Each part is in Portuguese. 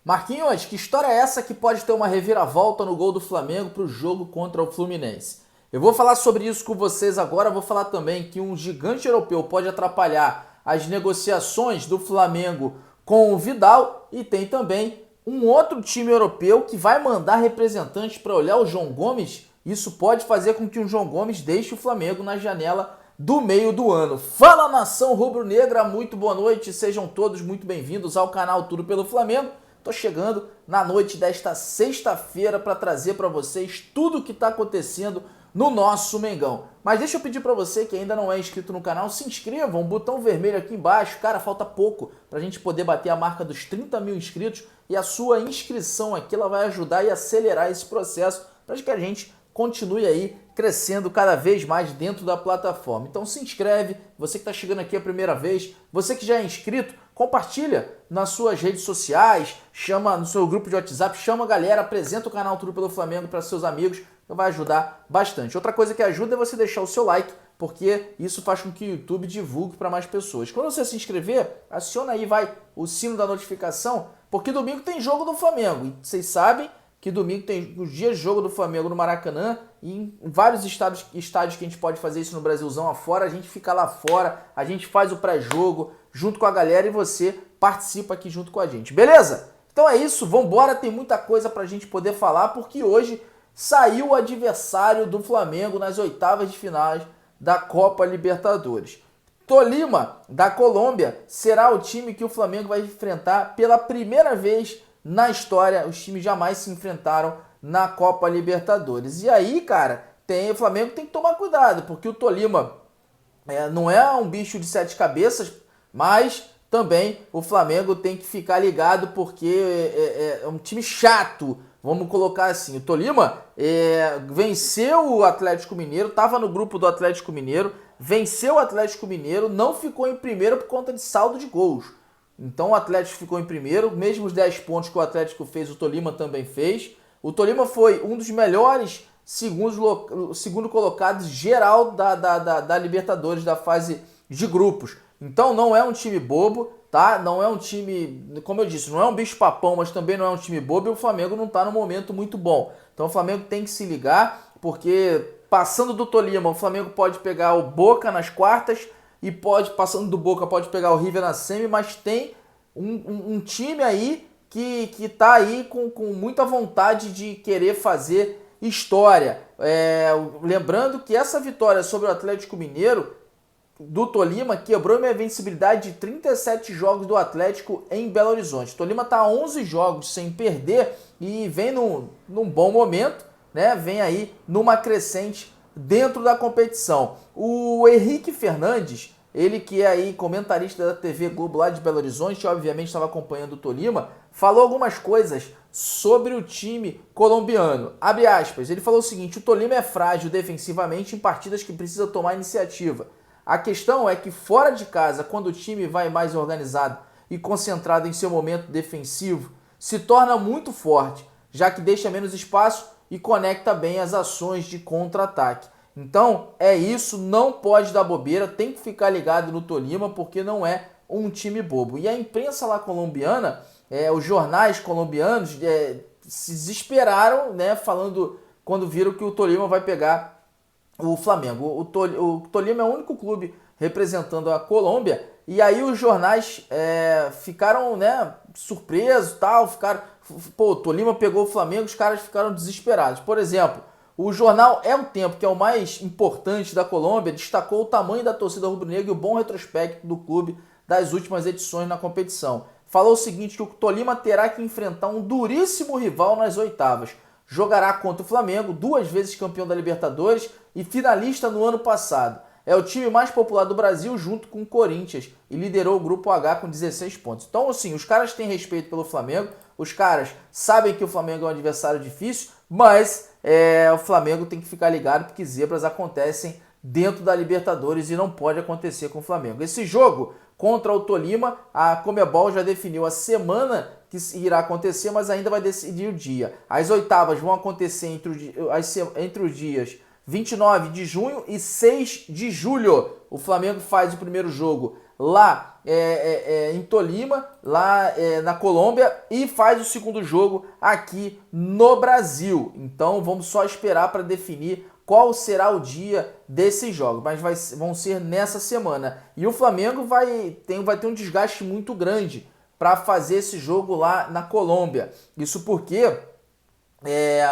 Marquinhos, que história é essa que pode ter uma reviravolta no gol do Flamengo para o jogo contra o Fluminense? Eu vou falar sobre isso com vocês agora, vou falar também que um gigante europeu pode atrapalhar as negociações do Flamengo com o Vidal e tem também um outro time europeu que vai mandar representantes para olhar o João Gomes. Isso pode fazer com que o João Gomes deixe o Flamengo na janela do meio do ano. Fala, nação rubro-negra, muito boa noite, sejam todos muito bem-vindos ao canal Tudo pelo Flamengo. Tô chegando na noite desta sexta-feira para trazer para vocês tudo o que está acontecendo no nosso Mengão. Mas deixa eu pedir para você que ainda não é inscrito no canal, se inscreva, um botão vermelho aqui embaixo. Cara, falta pouco para a gente poder bater a marca dos 30 mil inscritos e a sua inscrição aqui ela vai ajudar e acelerar esse processo para que a gente continue aí crescendo cada vez mais dentro da plataforma. Então se inscreve, você que está chegando aqui a primeira vez, você que já é inscrito, compartilha nas suas redes sociais, chama no seu grupo de WhatsApp, chama a galera, apresenta o canal Tudo pelo Flamengo para seus amigos, vai ajudar bastante. Outra coisa que ajuda é você deixar o seu like, porque isso faz com que o YouTube divulgue para mais pessoas. Quando você se inscrever, aciona aí, o sino da notificação, porque domingo tem jogo do Flamengo. E vocês sabem que domingo tem os dias de jogo do Flamengo no Maracanã e em vários estádios que a gente pode fazer isso no Brasilzão afora, a gente fica lá fora, a gente faz o pré-jogo junto com a galera e você participa aqui junto com a gente, beleza? Então é isso, vambora, tem muita coisa pra gente poder falar, porque hoje saiu o adversário do Flamengo nas oitavas de finais da Copa Libertadores. Tolima, da Colômbia, será o time que o Flamengo vai enfrentar pela primeira vez na história. Os times jamais se enfrentaram na Copa Libertadores. E aí, cara, o Flamengo tem que tomar cuidado, porque o Tolima não é um bicho de sete cabeças, mas também o Flamengo tem que ficar ligado, porque é um time chato, vamos colocar assim. O Tolima venceu o Atlético Mineiro, estava no grupo do Atlético Mineiro, venceu o Atlético Mineiro, não ficou em primeiro por conta de saldo de gols. Então o Atlético ficou em primeiro, mesmo os 10 pontos que o Atlético fez, o Tolima também fez. O Tolima foi um dos melhores segundo colocados geral da Libertadores, da fase de grupos. Então não é um time bobo, tá? Não é um time, como eu disse, não é um bicho papão, mas também não é um time bobo e o Flamengo não está num momento muito bom. Então o Flamengo tem que se ligar, porque passando do Tolima, o Flamengo pode pegar o Boca nas quartas e passando do Boca, pode pegar o River na semi, mas tem um time aí que tá aí com muita vontade de querer fazer história. Lembrando que essa vitória sobre o Atlético Mineiro do Tolima quebrou a invencibilidade de 37 jogos do Atlético em Belo Horizonte. O Tolima está a 11 jogos sem perder e vem num bom momento, né? Vem aí numa crescente dentro da competição. O Henrique Fernandes, ele que é aí comentarista da TV Globo lá de Belo Horizonte, obviamente estava acompanhando o Tolima, falou algumas coisas sobre o time colombiano. Abre aspas, ele falou o seguinte: o Tolima é frágil defensivamente em partidas que precisa tomar iniciativa. A questão é que fora de casa, quando o time vai mais organizado e concentrado em seu momento defensivo, se torna muito forte, já que deixa menos espaço e conecta bem as ações de contra-ataque. Então é isso, não pode dar bobeira, tem que ficar ligado no Tolima, porque não é um time bobo. E a imprensa lá colombiana, os jornais colombianos se desesperaram, né, falando quando viram que o Tolima vai pegar o Flamengo. O Tolima é o único clube representando a Colômbia, e aí os jornais ficaram, né, surpresos, tal, o Tolima pegou o Flamengo, os caras ficaram desesperados. Por exemplo, o jornal É o Tempo, que é o mais importante da Colômbia, destacou o tamanho da torcida rubro-negra e o bom retrospecto do clube das últimas edições na competição. Falou o seguinte, que o Tolima terá que enfrentar um duríssimo rival nas oitavas. Jogará contra o Flamengo, 2 vezes campeão da Libertadores e finalista no ano passado. É o time mais popular do Brasil junto com o Corinthians e liderou o Grupo H com 16 pontos. Então, assim, os caras têm respeito pelo Flamengo, os caras sabem que o Flamengo é um adversário difícil, mas o Flamengo tem que ficar ligado porque zebras acontecem dentro da Libertadores e não pode acontecer com o Flamengo. Esse jogo contra o Tolima, a Conmebol já definiu a semana que irá acontecer, mas ainda vai decidir o dia. As oitavas vão acontecer entre os dias 29 de junho e 6 de julho. O Flamengo faz o primeiro jogo lá em Tolima, lá na Colômbia, e faz o segundo jogo aqui no Brasil. Então vamos só esperar para definir qual será o dia desses jogos, mas vão ser nessa semana. E o Flamengo vai ter um desgaste muito grande para fazer esse jogo lá na Colômbia. Isso porque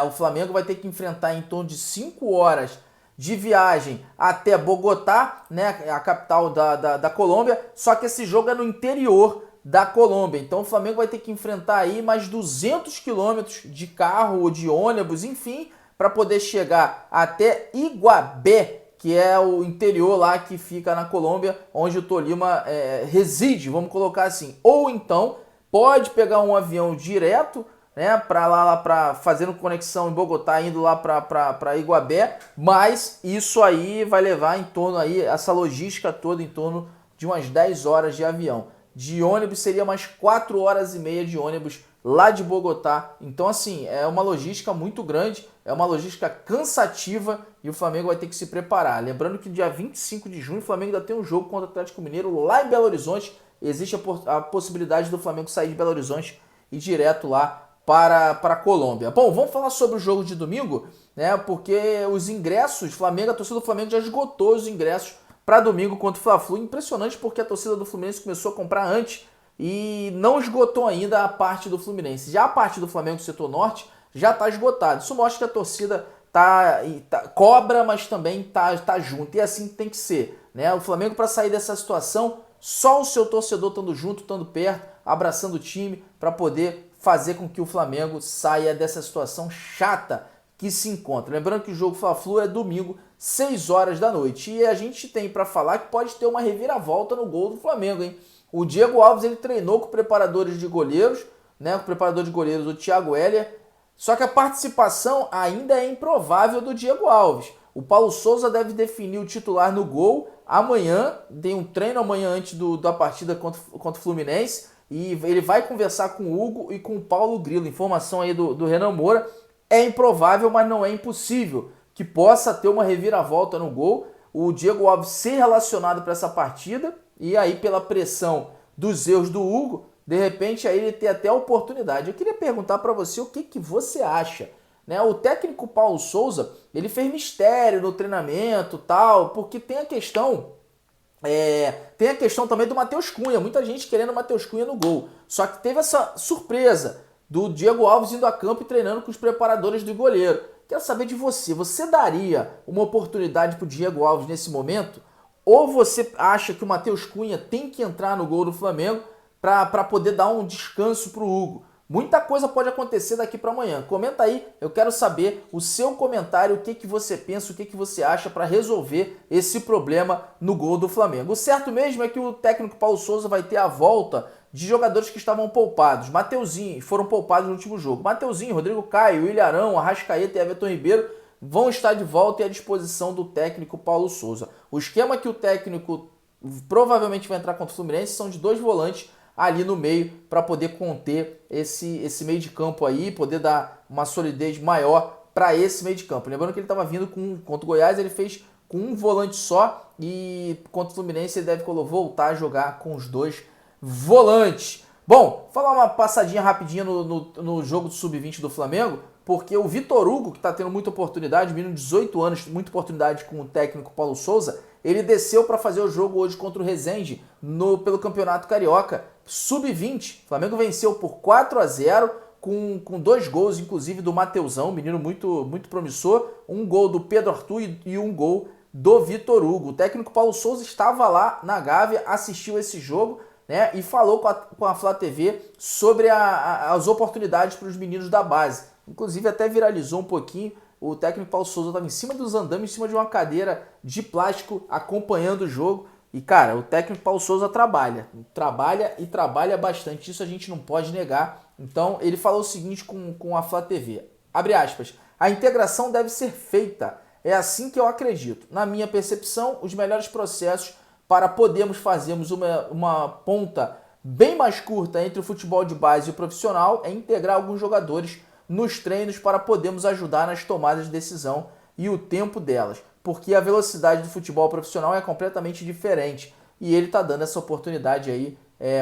o Flamengo vai ter que enfrentar em torno de 5 horas de viagem até Bogotá, né, a capital da Colômbia, só que esse jogo é no interior da Colômbia. Então o Flamengo vai ter que enfrentar aí mais 200 quilômetros de carro ou de ônibus, enfim, para poder chegar até Iguabé, que é o interior lá que fica na Colômbia, onde o Tolima reside, vamos colocar assim. Ou então pode pegar um avião direto, né, para fazendo conexão em Bogotá, indo lá para Iguabé, mas isso aí vai levar em torno aí, essa logística toda em torno de umas 10 horas de avião. De ônibus seria mais 4 horas e meia de ônibus lá de Bogotá. Então assim, é uma logística muito grande, é uma logística cansativa e o Flamengo vai ter que se preparar. Lembrando que dia 25 de junho o Flamengo ainda tem um jogo contra o Atlético Mineiro lá em Belo Horizonte. Existe a possibilidade do Flamengo sair de Belo Horizonte e ir direto lá para a Colômbia. Bom, vamos falar sobre o jogo de domingo, né? Porque os ingressos, a torcida do Flamengo já esgotou os ingressos para domingo contra o Fla-Flu. Impressionante porque a torcida do Fluminense começou a comprar antes e não esgotou ainda a parte do Fluminense. Já a parte do Flamengo do setor norte já está esgotada. Isso mostra que a torcida cobra, mas também tá junto. E assim tem que ser, né? O Flamengo, para sair dessa situação, só o seu torcedor estando junto, estando perto, abraçando o time, para poder fazer com que o Flamengo saia dessa situação chata que se encontra. Lembrando que o jogo Fla-Flu é domingo, 6 horas da noite. E a gente tem para falar que pode ter uma reviravolta no gol do Flamengo, hein? O Diego Alves, ele treinou com preparadores de goleiros, né? Com o preparador de goleiros, o Thiago Heller. Só que a participação ainda é improvável do Diego Alves. O Paulo Souza deve definir o titular no gol amanhã. Tem um treino amanhã antes da partida contra o Fluminense. E ele vai conversar com o Hugo e com o Paulo Grilo. Informação aí do Renan Moura. É improvável, mas não é impossível que possa ter uma reviravolta no gol. O Diego Alves ser relacionado para essa partida. E aí, pela pressão dos erros do Hugo, de repente aí ele ter até a oportunidade. Eu queria perguntar para você o que você acha, né? O técnico Paulo Souza, ele fez mistério no treinamento, tal, porque tem a questão também do Matheus Cunha, muita gente querendo o Matheus Cunha no gol. Só que teve essa surpresa do Diego Alves indo a campo e treinando com os preparadores do goleiro. Quero saber de você, você daria uma oportunidade para o Diego Alves nesse momento? Ou você acha que o Matheus Cunha tem que entrar no gol do Flamengo para poder dar um descanso para o Hugo? Muita coisa pode acontecer daqui para amanhã. Comenta aí, eu quero saber o seu comentário, o que você pensa, o que você acha para resolver esse problema no gol do Flamengo. O certo mesmo é que o técnico Paulo Souza vai ter a volta de jogadores que estavam poupados. Mateuzinho, foram poupados no último jogo. Mateuzinho, Rodrigo Caio, Ilharão, Arrascaeta e Everton Ribeiro vão estar de volta e à disposição do técnico Paulo Souza. O esquema que o técnico provavelmente vai entrar contra o Fluminense são de 2 volantes ali no meio para poder conter esse meio de campo aí, poder dar uma solidez maior para esse meio de campo. Lembrando que ele estava vindo contra o Goiás, ele fez com um volante só e contra o Fluminense ele deve voltar a jogar com os 2 volantes. Bom, falar uma passadinha rapidinha no jogo do Sub-20 do Flamengo, porque o Vitor Hugo, que está tendo muita oportunidade, menino de 18 anos, muita oportunidade com o técnico Paulo Souza, ele desceu para fazer o jogo hoje contra o Resende pelo Campeonato Carioca Sub-20. O Flamengo venceu por 4-0 com 2 gols, inclusive do Mateuzão, menino muito, muito promissor, um gol do Pedro Arthur e um gol do Vitor Hugo. O técnico Paulo Souza estava lá na Gávea, assistiu esse jogo, né, e falou com a Flá TV sobre as oportunidades para os meninos da base. Inclusive até viralizou um pouquinho, o técnico Paulo Souza estava em cima dos andames, em cima de uma cadeira de plástico, acompanhando o jogo. E cara, o técnico Paulo Souza trabalha bastante, isso a gente não pode negar. Então ele falou o seguinte com a Flá TV, abre aspas, a integração deve ser feita, é assim que eu acredito. Na minha percepção, os melhores processos para podermos fazermos uma ponta bem mais curta entre o futebol de base e o profissional é integrar alguns jogadores nos treinos para podermos ajudar nas tomadas de decisão e o tempo delas, porque a velocidade do futebol profissional é completamente diferente. e ele está dando essa oportunidade aí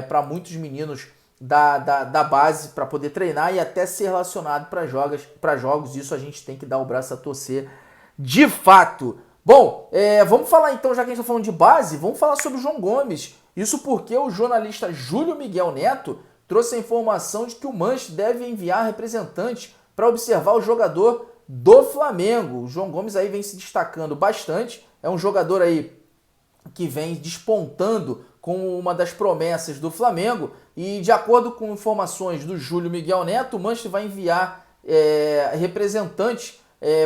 para muitos meninos da base para poder treinar e até ser relacionado para jogos. Isso a gente tem que dar o braço a torcer de fato. Bom, vamos falar então, já que a gente está falando de base, vamos falar sobre o João Gomes. Isso porque o jornalista Júlio Miguel Neto trouxe a informação de que o Manchester deve enviar representantes para observar o jogador do Flamengo. O João Gomes aí vem se destacando bastante, é um jogador aí que vem despontando como uma das promessas do Flamengo, e de acordo com informações do Júlio Miguel Neto, o Manchester vai enviar representantes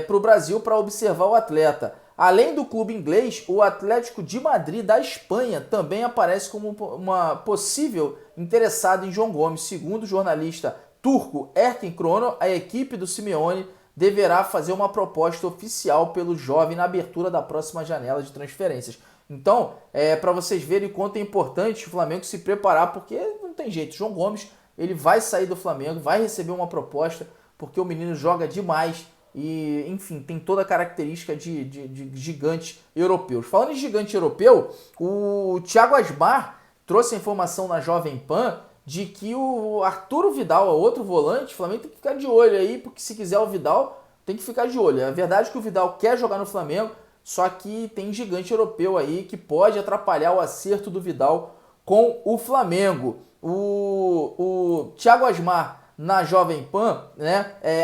para o Brasil para observar o atleta. Além do clube inglês, o Atlético de Madrid da Espanha também aparece como uma possível interessada em João Gomes. Segundo o jornalista turco Erkin Krono, a equipe do Simeone deverá fazer uma proposta oficial pelo jovem na abertura da próxima janela de transferências. Então, para vocês verem o quanto é importante o Flamengo se preparar, porque não tem jeito. João Gomes, ele vai sair do Flamengo, vai receber uma proposta, porque o menino joga demais e, enfim, tem toda a característica de gigantes europeus. Falando em gigante europeu, o Thiago Asmar trouxe a informação na Jovem Pan de que o Arturo Vidal, outro volante, o Flamengo tem que ficar de olho aí, porque se quiser o Vidal, tem que ficar de olho. É verdade que o Vidal quer jogar no Flamengo, só que tem gigante europeu aí que pode atrapalhar o acerto do Vidal com o Flamengo. O Thiago Asmar, na Jovem Pan,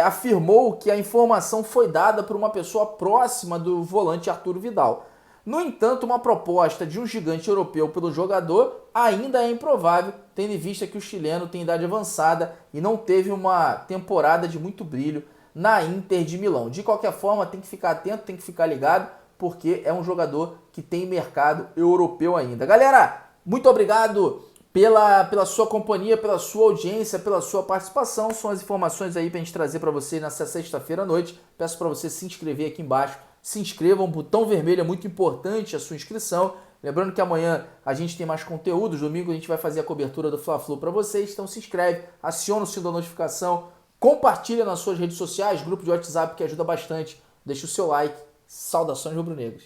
afirmou que a informação foi dada por uma pessoa próxima do volante Arturo Vidal. No entanto, uma proposta de um gigante europeu pelo jogador ainda é improvável, tendo em vista que o chileno tem idade avançada e não teve uma temporada de muito brilho na Inter de Milão. De qualquer forma, tem que ficar atento, tem que ficar ligado, porque é um jogador que tem mercado europeu ainda. Galera, muito obrigado pela sua companhia, pela sua audiência, pela sua participação. São as informações aí pra gente trazer para você nessa sexta-feira à noite. Peço para você se inscrever aqui embaixo. Se inscrevam, botão vermelho é muito importante a sua inscrição. Lembrando que amanhã a gente tem mais conteúdos, domingo a gente vai fazer a cobertura do Fla-Flu para vocês. Então se inscreve, aciona o sino da notificação, compartilha nas suas redes sociais, grupo de WhatsApp que ajuda bastante. Deixa o seu like. Saudações rubro-negras.